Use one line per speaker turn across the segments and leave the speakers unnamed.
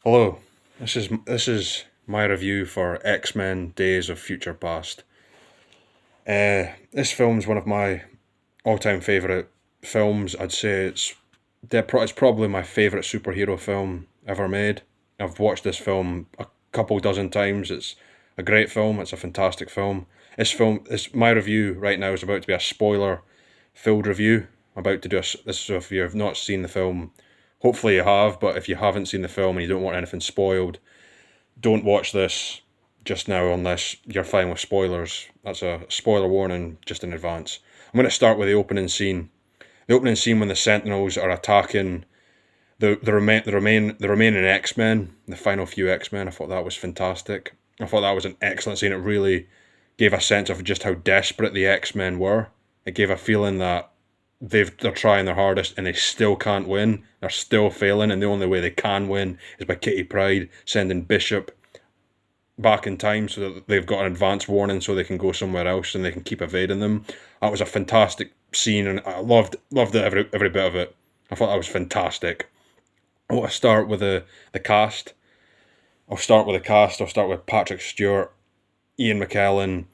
Hello, this is my review for X-Men: Days of Future Past. This film's one of my all-time favorite films. I'd say it's probably my favorite superhero film ever made. I've watched this film a couple dozen times. It's a great film. It's a fantastic film. This my review right now is about to be a spoiler-filled review. I'm about to do this. So if you have not seen the film, hopefully you have. But if you haven't seen the film and you don't want anything spoiled, don't watch this just now unless you're fine with spoilers. That's a spoiler warning just in advance. I'm going to start with the opening scene. The opening scene when the Sentinels are attacking the remaining X Men, the final few X Men. I thought that was fantastic. I thought that was an excellent scene. It really gave a sense of just how desperate the X Men were. It gave a feeling that they're trying their hardest and they still can't win. They're still failing, and the only way they can win is by Kitty Pryde sending Bishop back in time so that they've got an advance warning so they can go somewhere else and they can keep evading them. That was a fantastic scene, and I loved it, every bit of it. I thought that was fantastic. I want to start with the cast. I'll start with the cast. I'll start with Patrick Stewart, Ian McKellen,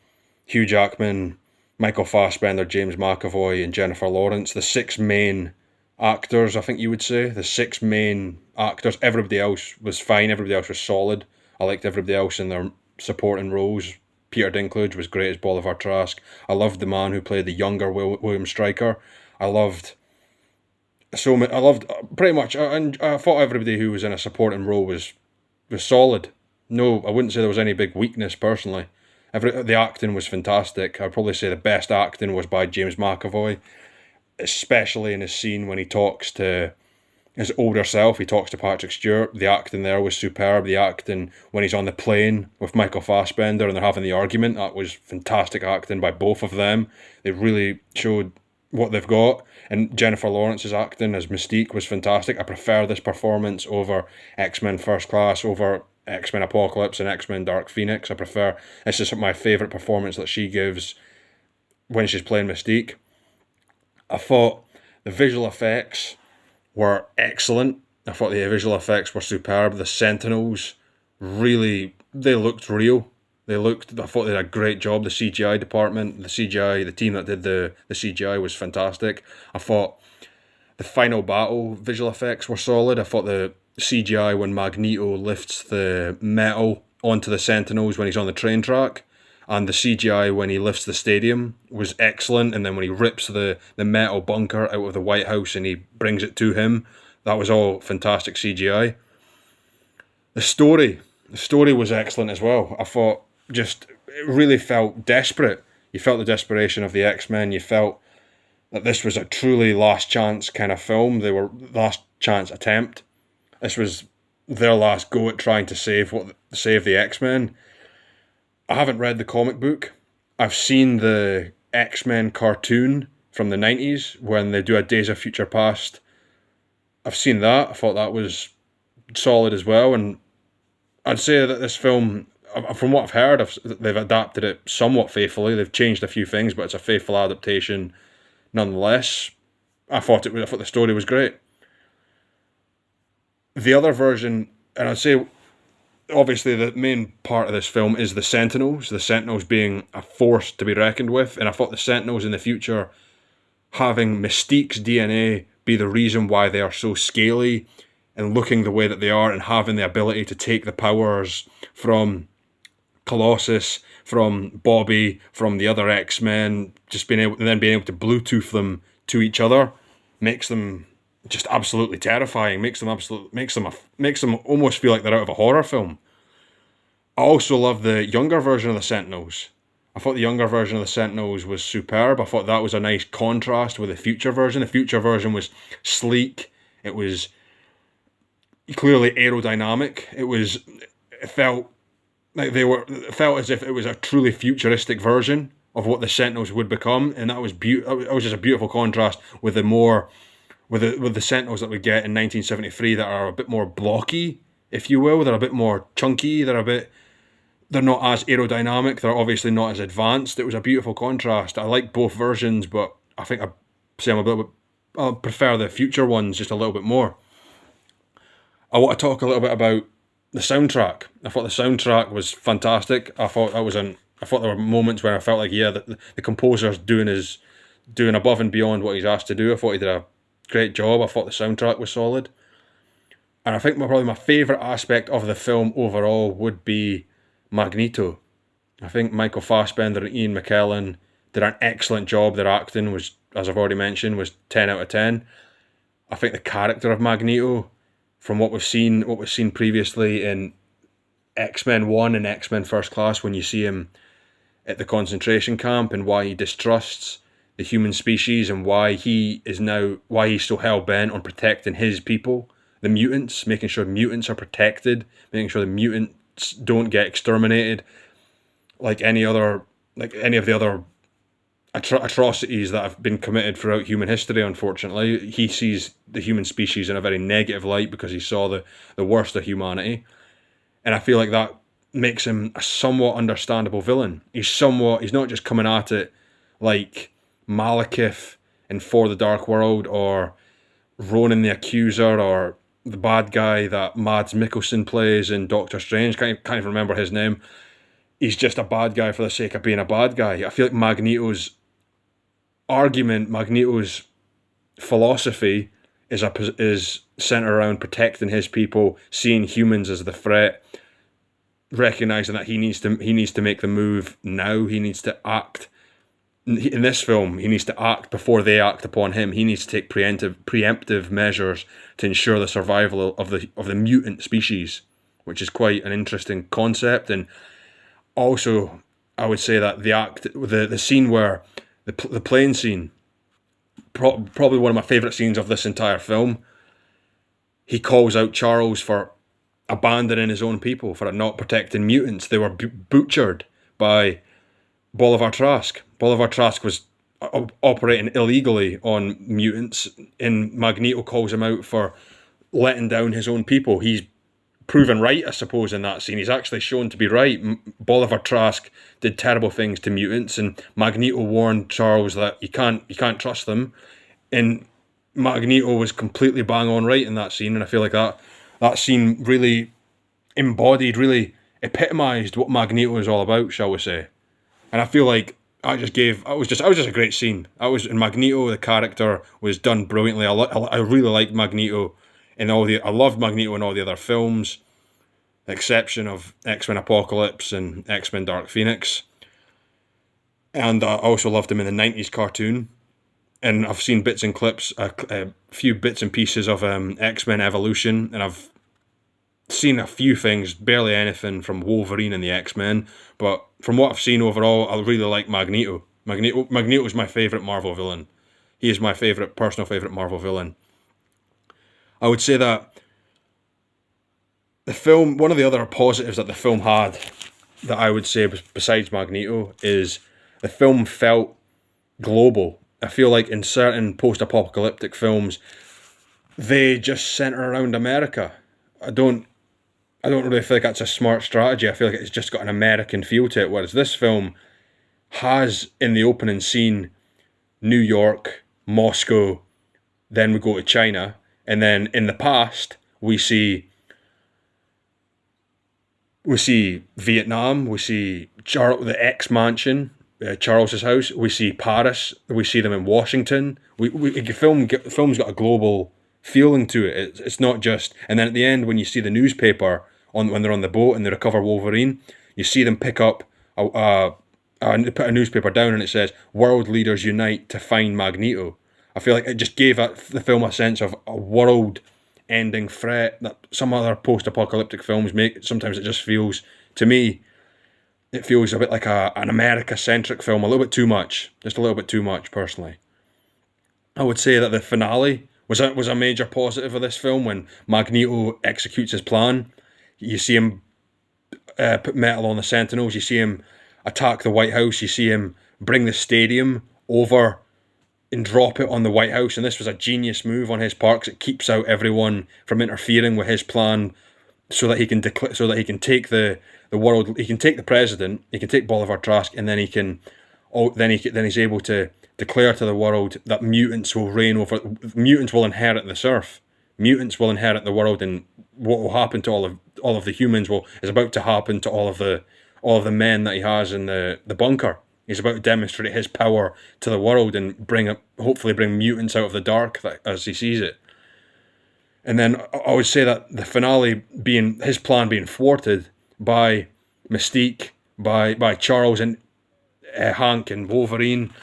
Hugh Jackman, Michael Fassbender, James McAvoy, and Jennifer Lawrence. The six main actors, I think you would say. The six main actors. Everybody else was fine. Everybody else was solid. I liked everybody else in their supporting roles. Peter Dinklage was great as Bolivar Trask. I loved the man who played the younger William Stryker. I loved I loved pretty much, and I thought everybody who was in a supporting role was solid. No, I wouldn't say there was any big weakness personally. The acting was fantastic. I'd probably say the best acting was by James McAvoy, especially in his scene when he talks to his older self. He talks to Patrick Stewart. The acting there was superb. The acting when he's on the plane with Michael Fassbender and they're having the argument, that was fantastic acting by both of them. They really showed what they've got. And Jennifer Lawrence's acting as Mystique was fantastic. I prefer this performance over X-Men First Class, over X-Men Apocalypse and X-Men Dark Phoenix. This is my favourite performance that she gives when she's playing Mystique. I thought the visual effects were excellent. I thought the visual effects were superb. The Sentinels really, they looked real. I thought they did a great job. The CGI department, the team that did the CGI was fantastic. I thought the final battle visual effects were solid. I thought the CGI when Magneto lifts the metal onto the Sentinels when he's on the train track, and the CGI when he lifts the stadium was excellent. And then when he rips the metal bunker out of the White House and he brings it to him, that was all fantastic CGI. The story was excellent as well. I thought it really felt desperate. You felt the desperation of the X-Men. You felt that this was a truly last chance kind of film. They were last chance attempt. This was their last go at trying to save the X-Men. I haven't read the comic book. I've seen the X-Men cartoon from the 90s when they do a Days of Future Past. I've seen that. I thought that was solid as well. And I'd say that this film, from what I've heard, they've adapted it somewhat faithfully. They've changed a few things, but it's a faithful adaptation nonetheless. I thought the story was great. The other version, and I'd say obviously the main part of this film is the Sentinels being a force to be reckoned with, and I thought the Sentinels in the future having Mystique's DNA be the reason why they are so scaly and looking the way that they are, and having the ability to take the powers from Colossus, from Bobby, from the other X-Men, being able to Bluetooth them to each other, makes them just absolutely terrifying. Makes them almost feel like they're out of a horror film. I also love the younger version of the Sentinels. I thought the younger version of the Sentinels was superb. I thought that was a nice contrast with the future version. The future version was sleek. It was clearly aerodynamic. It felt as if it was a truly futuristic version of what the Sentinels would become, and that was just a beautiful contrast with the Sentinels that we get in 1973 that are a bit more blocky, if you will. They're a bit more chunky. They're not as aerodynamic. They're obviously not as advanced. It was a beautiful contrast. I like both versions, but I think I prefer the future ones just a little bit more. I want to talk a little bit about the soundtrack. I thought the soundtrack was fantastic. I thought there were moments where I felt like, yeah, the composer's doing above and beyond what he's asked to do. I thought he did a great job. I thought the soundtrack was solid. And I think probably my favourite aspect of the film overall would be Magneto. I think Michael Fassbender and Ian McKellen did an excellent job. Their acting was, as I've already mentioned, was 10 out of 10. I think the character of Magneto, from what we've seen previously in X-Men 1 and X-Men First Class, when you see him at the concentration camp and why he distrusts the human species and why he's so hell-bent on protecting his people, the mutants, making sure mutants are protected, making sure the mutants don't get exterminated like any of the other atrocities that have been committed throughout human history. Unfortunately, he sees the human species in a very negative light because he saw the worst of humanity, and I feel like that makes him a somewhat understandable villain. He's not just coming at it like Malekith in For the Dark World, or Ronan the Accuser, or the bad guy that Mads Mikkelsen plays in Doctor Strange. Can't even remember his name. He's just a bad guy for the sake of being a bad guy. I feel like Magneto's philosophy is centered around protecting his people, seeing humans as the threat, recognizing that he needs to make the move now. He needs to act. In this film, he needs to act before they act upon him. He needs to take preemptive measures to ensure the survival of the mutant species, which is quite an interesting concept. And also, I would say that the scene where the plane scene, probably one of my favourite scenes of this entire film. He calls out Charles for abandoning his own people, for not protecting mutants. They were butchered by Bolivar Trask. Bolivar Trask was operating illegally on mutants, and Magneto calls him out for letting down his own people. He's proven right, I suppose, in that scene. He's actually shown to be right. Bolivar Trask did terrible things to mutants, and Magneto warned Charles that you can't trust them. And Magneto was completely bang on right in that scene, and I feel like that scene really really epitomised what Magneto is all about, shall we say. And I feel like it was just a great scene. And Magneto, the character, was done brilliantly. I really liked Magneto I loved Magneto in all the other films, the exception of X-Men Apocalypse and X-Men Dark Phoenix. And I also loved him in the 90s cartoon. And I've seen bits and clips, a few bits and pieces of X-Men Evolution, and I've seen a few things, barely anything from Wolverine and the X-Men. But from what I've seen overall, I really like Magneto. Magneto is my favourite Marvel villain. He is my personal favourite Marvel villain. I would say that the film, one of the other positives that the film had, that I would say besides Magneto, is the film felt global. I feel like in certain post-apocalyptic films, they just centre around America. I don't really feel like that's a smart strategy. I feel like it's just got an American feel to it, whereas this film has, in the opening scene, New York, Moscow, then we go to China, and then in the past, we see Vietnam, we see the X mansion, Charles's house, we see Paris, we see them in Washington. The film's got a global feeling to it. It's not just, and then at the end when you see the newspaper when they're on the boat and they recover Wolverine, you see them pick up put a newspaper down and it says "World leaders unite to find Magneto." I feel like it just gave the film a sense of a world-ending threat that some other post-apocalyptic films make. Sometimes it just feels, to me, it feels a bit like an America-centric film, a little bit too much, just a little bit too much, personally. I would say that the finale was a major positive of this film when Magneto executes his plan. You see him put metal on the Sentinels, you see him attack the White House, you see him bring the stadium over and drop it on the White House, and this was a genius move on his part because it keeps out everyone from interfering with his plan, so that he can take the world. He can take the president. He can take Bolivar Trask, and then he's able to declare to the world that mutants will reign over. Mutants will inherit this earth. Mutants will inherit the world, and what will happen to all of the humans is about to happen to all of the men that he has in the bunker. He's about to demonstrate his power to the world and hopefully bring mutants out of the dark as he sees it. And then I would say that the finale being his plan being thwarted by Mystique, by Charles and Hank and Wolverine,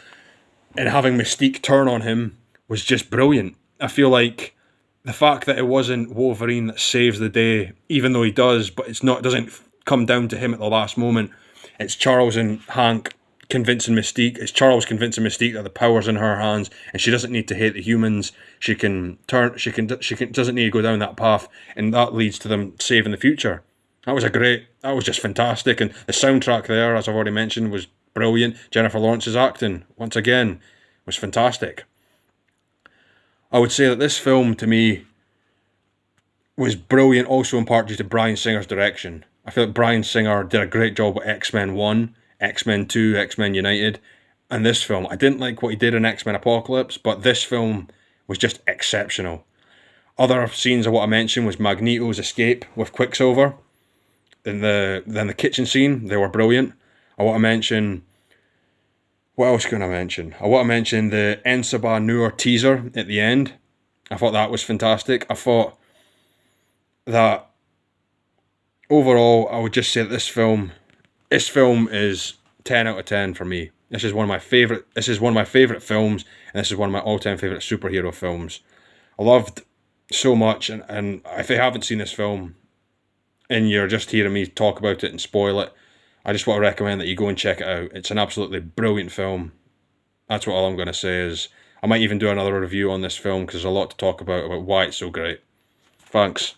and having Mystique turn on him was just brilliant. I feel like the fact that it wasn't Wolverine that saves the day, even though he does, but it doesn't come down to him at the last moment. It's Charles and Hank convincing Mystique. It's Charles convincing Mystique that the power's in her hands, and she doesn't need to hate the humans. She doesn't need to go down that path, and that leads to them saving the future. That was just fantastic, and the soundtrack there, as I've already mentioned, was brilliant. Jennifer Lawrence's acting, once again, was fantastic. I would say that this film, to me, was brilliant also in part due to Bryan Singer's direction. I feel like Bryan Singer did a great job with X-Men 1, X-Men 2, X-Men United, and this film. I didn't like what he did in X-Men Apocalypse, but this film was just exceptional. Other scenes of what I mentioned was Magneto's escape with Quicksilver. Then the kitchen scene, they were brilliant. What else can I mention? I want to mention the Ensaba Noor teaser at the end. I thought that was fantastic. I thought that overall, I would just say that this film is 10 out of 10 for me. This is one of my favorite films, and this is one of my all-time favorite superhero films. I loved so much, and if you haven't seen this film and you're just hearing me talk about it and spoil it, I just want to recommend that you go and check it out. It's an absolutely brilliant film. That's what all I'm going to say is. I might even do another review on this film because there's a lot to talk about why it's so great. Thanks.